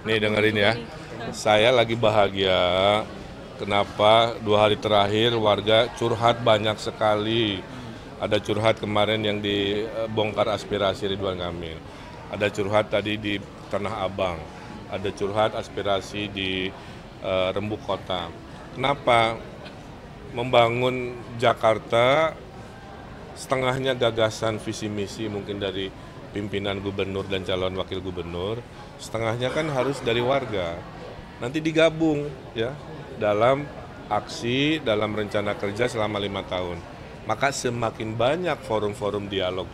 Nih dengerin ya, saya lagi bahagia. Kenapa 2 hari terakhir warga curhat banyak sekali. Ada curhat kemarin yang dibongkar aspirasi Ridwan Kamil. Ada curhat tadi di Tanah Abang. Ada curhat aspirasi di Rembuk Kota. Kenapa? Membangun Jakarta setengahnya gagasan visi misi mungkin dari pimpinan gubernur dan calon wakil gubernur, setengahnya kan harus dari warga. Nanti digabung ya dalam aksi, dalam rencana kerja selama 5 tahun. Maka semakin banyak forum-forum dialog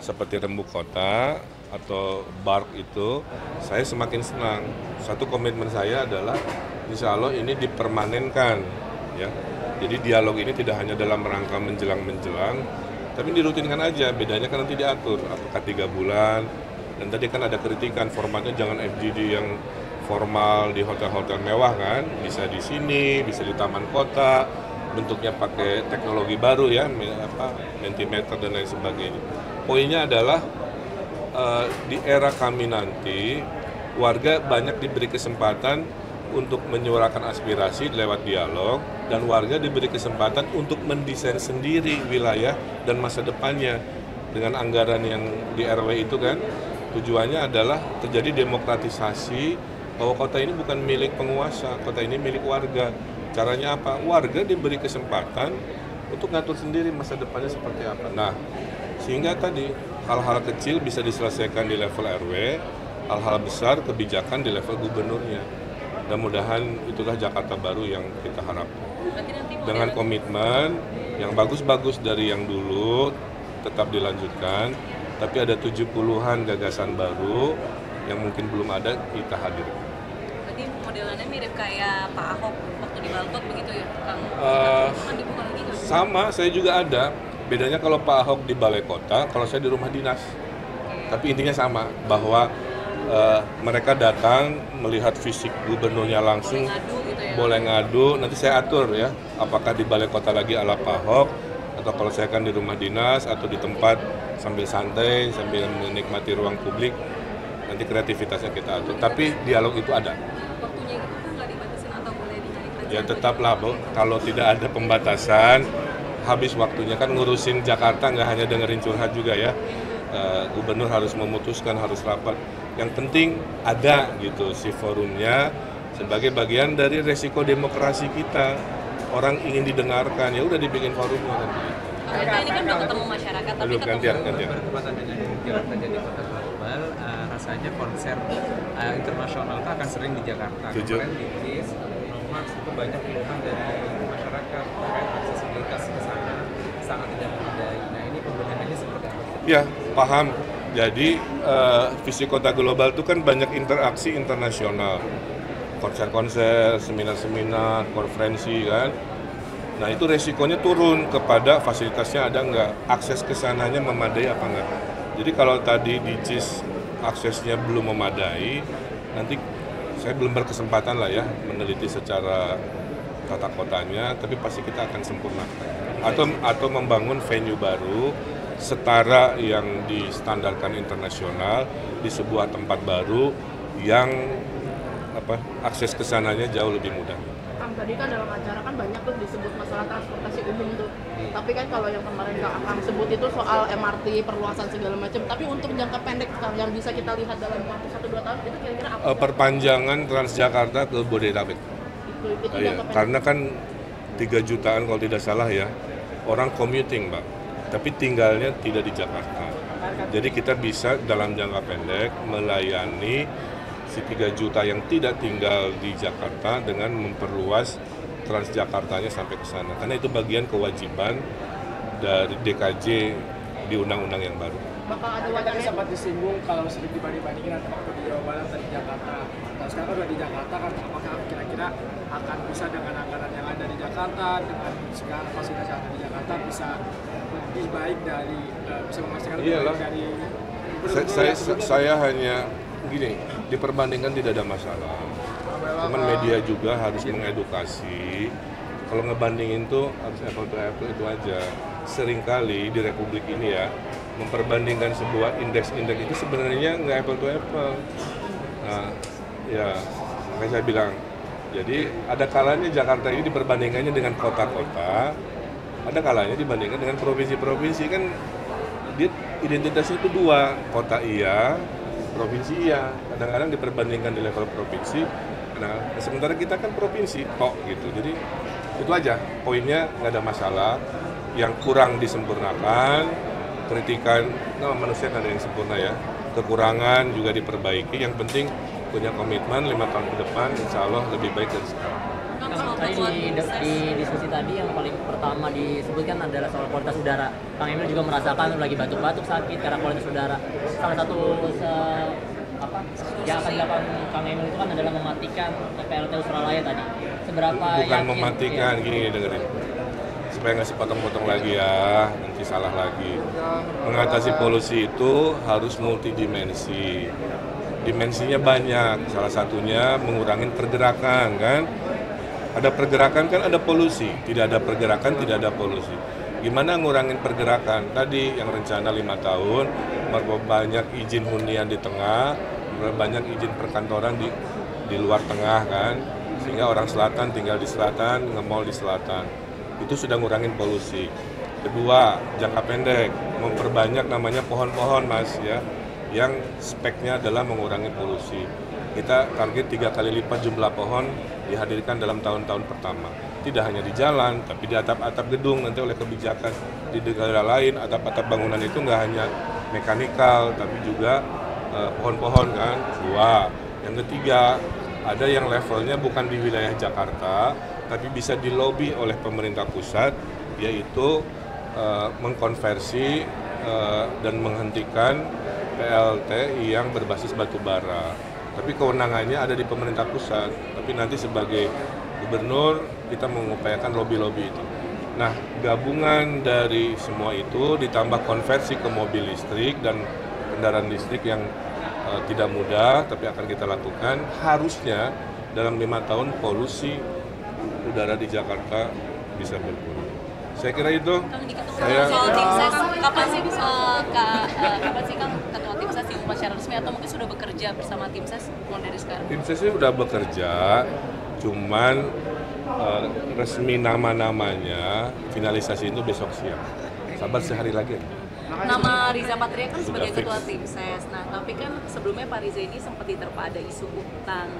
seperti Rembuk Kota atau BARK itu, saya semakin senang. Satu komitmen saya adalah insya Allah ini dipermanenkan ya. Jadi dialog ini tidak hanya dalam rangka menjelang-menjelang, tapi dirutinkan aja. Bedanya kan nanti diatur apakah 3 bulan. Dan tadi kan ada kritikan formatnya jangan FGD yang formal di hotel-hotel mewah kan, bisa di sini, bisa di taman kota, bentuknya pakai teknologi baru ya, Mentimeter dan lain sebagainya. Poinnya adalah di era kami nanti warga banyak diberi kesempatan untuk menyuarakan aspirasi lewat dialog, dan warga diberi kesempatan untuk mendesain sendiri wilayah dan masa depannya dengan anggaran yang di RW itu kan. Tujuannya adalah terjadi demokratisasi bahwa kota ini bukan milik penguasa, kota ini milik warga. Caranya apa? Warga diberi kesempatan untuk ngatur sendiri masa depannya seperti apa. Nah, sehingga tadi hal-hal kecil bisa diselesaikan di level RW, hal-hal besar kebijakan di level gubernurnya. Mudah-mudahan itulah Jakarta baru yang kita harapkan. Dengan komitmen yang bagus-bagus dari yang dulu tetap dilanjutkan, tapi ada 70-an gagasan baru yang mungkin belum ada kita hadirkan. Berarti modelannya mirip kayak Pak Ahok waktu di Balkot begitu ya, Kang? Dibuka lagi nggak? Sama, saya juga ada. Bedanya kalau Pak Ahok di Balai Kota, kalau saya di rumah dinas. Tapi intinya sama, bahwa mereka datang melihat fisik gubernurnya langsung, boleh ngadu, nanti saya atur ya, apakah di Balai Kota lagi ala Pak Ahok, atau kalau saya kan di rumah dinas atau di tempat sambil santai, sambil menikmati ruang publik, nanti kreativitasnya kita atur. Tapi dialog itu ada. Waktunya itu kan nggak dibatasin atau boleh dinaikkan? Ya tetaplah, kalau tidak ada pembatasan, habis waktunya kan ngurusin Jakarta, nggak hanya dengerin curhat juga ya. Gubernur harus memutuskan, harus rapat. Yang penting ada gitu si forumnya sebagai bagian dari resiko demokrasi kita. Orang ingin didengarkan, ya udah dibikin forumnya kan. Kita ini kan udah ketemu masyarakat, tapi Aduh, gantian. Bertepatan dengan Jakarta jadi kota global, rasanya konser internasional itu akan sering di Jakarta. Setuju. Kemarin di KIS, Nomax itu banyak keluhan dari masyarakat terkait aksesibilitas ke sana sangat tidak memadai. Nah ini pembenahannya seperti apa? Ya, paham. Jadi visi kota global itu kan banyak interaksi internasional, konser-konser, seminar-seminar, konferensi kan. Nah itu resikonya turun kepada fasilitasnya ada nggak, akses ke sananya memadai apa nggak. Jadi kalau tadi di CIS aksesnya belum memadai, nanti saya belum berkesempatan lah ya meneliti secara tata kotanya, tapi pasti kita akan sempurnakan. Atau membangun venue baru setara yang distandarkan internasional di sebuah tempat baru yang akses ke sananya jauh lebih mudah. Kang, tadi kan dalam acara kan banyak tuh disebut masalah transportasi umum tuh. Tapi kan kalau yang kemarin Kang sebut itu soal MRT, perluasan segala macam. Tapi untuk jangka pendek Kang, yang bisa kita lihat dalam waktu 1-2 tahun itu kira-kira apa? Perpanjangan Transjakarta ke Bodetabek. Itu Ya, jangka pendek. karena kan 3 jutaan kalau tidak salah ya orang commuting, Mbak, tapi tinggalnya tidak di Jakarta. Jadi kita bisa dalam jangka pendek melayani si 3 juta yang tidak tinggal di Jakarta dengan memperluas Transjakartanya sampai ke sana. Karena itu bagian kewajiban dari DKJ di undang-undang yang baru. Bakal ada Tadi wacana sempat disinggung kalau sering dibanding-bandingin antara waktu di Jawa Barat dan di Jakarta. Kalau sekarang udah di Jakarta kan, apakah kira-kira akan bisa dengan anggaran yang ada di Jakarta, dengan segala fasilitas yang ada di Jakarta bisa lebih baik dari bisa memastikan lebih Iyalah. baik dari Saya hanya gini, diperbandingkan tidak ada masalah. Cuman media juga harus mengedukasi. Kalau ngebandingin tuh harus apple to apple itu aja. Seringkali di Republik ini ya, memperbandingkan sebuah indeks-indeks itu sebenarnya nggak apple to apple. Nah, Ya, kayak saya bilang. Jadi ada kalanya Jakarta ini diperbandingannya dengan kota-kota, ada kalanya dibandingkan dengan provinsi-provinsi kan dia identitasnya itu dua, kota iya, provinsi iya. Kadang-kadang diperbandingkan di level provinsi. Nah, sementara kita kan provinsi tok gitu. Jadi itu aja poinnya, nggak ada masalah. Yang kurang disempurnakan, kritikan, nah manusia nggak ada yang sempurna ya. Kekurangan juga diperbaiki. Yang penting punya komitmen 5 tahun ke depan, insya Allah lebih baik dari sekarang. Tadi di diskusi tadi yang paling pertama disebutkan adalah soal kualitas udara. Kang Emil juga merasakan lagi batuk-batuk sakit karena kualitas udara. Salah satu yang akan dilakukan Kang Emil itu kan adalah mematikan PLT Australia tadi. Seberapa bukan yakin, mematikan, gini dengerin. Supaya nggak sepotong-potong lagi ya, nanti salah lagi. Mengatasi polusi itu harus multidimensi. Dimensinya banyak, salah satunya mengurangi pergerakan kan. Ada pergerakan kan ada polusi, tidak ada pergerakan tidak ada polusi. Gimana ngurangin pergerakan? Tadi yang rencana 5 tahun, banyak izin hunian di tengah, banyak izin perkantoran di luar tengah kan. Sehingga orang selatan tinggal di selatan, nge-mall di selatan. Itu sudah ngurangin polusi. Kedua, jangka pendek, memperbanyak namanya pohon-pohon mas ya, yang speknya adalah mengurangi polusi. Kita target 3 kali lipat jumlah pohon dihadirkan dalam tahun-tahun pertama. Tidak hanya di jalan, tapi di atap-atap gedung. Nanti oleh kebijakan di negara lain, atap-atap bangunan itu nggak hanya mekanikal, tapi juga pohon-pohon kan. 2. Yang ketiga, ada yang levelnya bukan di wilayah Jakarta, tapi bisa dilobi oleh pemerintah pusat, yaitu mengkonversi dan menghentikan PLT yang berbasis batu bara. Tapi kewenangannya ada di pemerintah pusat. Tapi nanti sebagai gubernur kita mengupayakan lobby-lobby itu. Nah, gabungan dari semua itu ditambah konversi ke mobil listrik dan kendaraan listrik yang tidak mudah, tapi akan kita lakukan. Harusnya dalam 5 tahun polusi udara di Jakarta bisa berkurang. Saya kira itu. Soal tim ses, kapan sih Kang ketua tim ses diumumkan secara resmi atau mungkin sudah bekerja bersama tim ses mulai dari sekarang? Tim sesnya sudah bekerja, cuman resmi nama-namanya finalisasi itu besok siang. Sabar sehari lagi. Nama Riza Patria kan sebagai fix. ketua tim ses. Nah, tapi kan sebelumnya Pak Riza ini sempat diterpa ada isu utang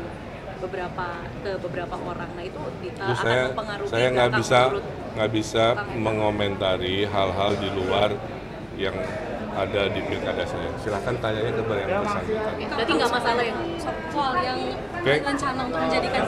beberapa orang. Nah itu akan mempengaruhi. Saya nggak bisa mengomentari hal-hal di luar yang ada di pilkada saya. Silahkan tanyanya ke yang bersangkutan. Berarti nggak masalah ya soal yang rencana untuk menjadikan